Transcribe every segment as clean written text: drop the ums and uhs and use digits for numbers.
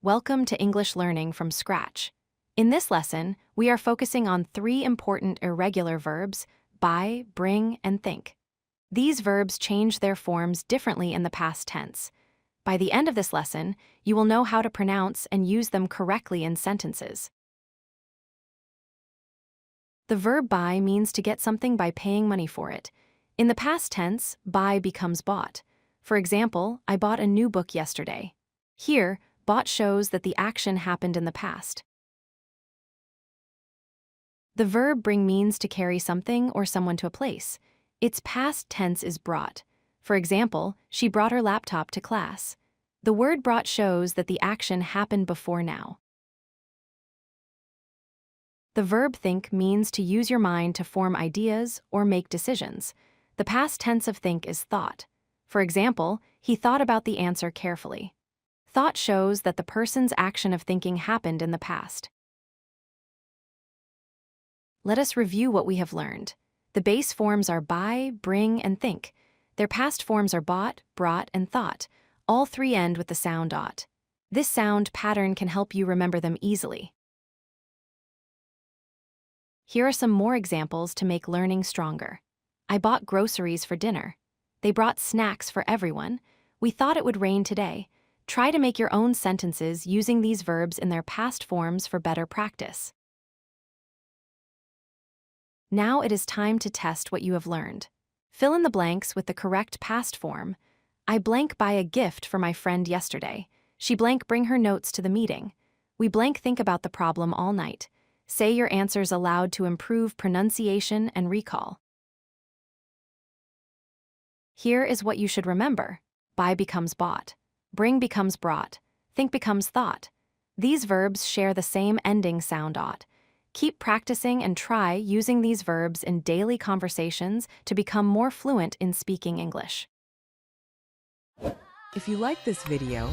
Welcome to English Learning from Scratch. In this lesson, we are focusing on three important irregular verbs: buy, bring, and think. These verbs change their forms differently in the past tense. By the end of this lesson, you will know how to pronounce and use them correctly in sentences. The verb buy means to get something by paying money for it. In the past tense, buy becomes bought. For example, I bought a new book yesterday. Here, bought shows that the action happened in the past. The verb bring means to carry something or someone to a place. Its past tense is brought. For example, she brought her laptop to class. The word brought shows that the action happened before now. The verb think means to use your mind to form ideas or make decisions. The past tense of think is thought. For example, he thought about the answer carefully. Thought shows that the person's action of thinking happened in the past. Let us review what we have learned. The base forms are buy, bring, and think. Their past forms are bought, brought, and thought. All three end with the sound ot. This sound pattern can help you remember them easily. Here are some more examples to make learning stronger. I bought groceries for dinner. They brought snacks for everyone. We thought it would rain today. Try to make your own sentences using these verbs in their past forms for better practice. Now it is time to test what you have learned. Fill in the blanks with the correct past form. I blank buy a gift for my friend yesterday. She blank bring her notes to the meeting. We blank think about the problem all night. Say your answers aloud to improve pronunciation and recall. Here is what you should remember. Buy becomes bought. Bring becomes brought. Think becomes thought. These verbs share the same ending sound ot. Keep practicing and try using these verbs in daily conversations to become more fluent in speaking English. If you like this video,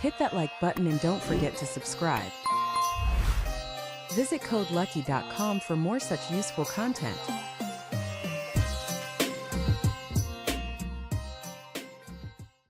hit that like button and don't forget to subscribe. Visit codelucky.com for more such useful content.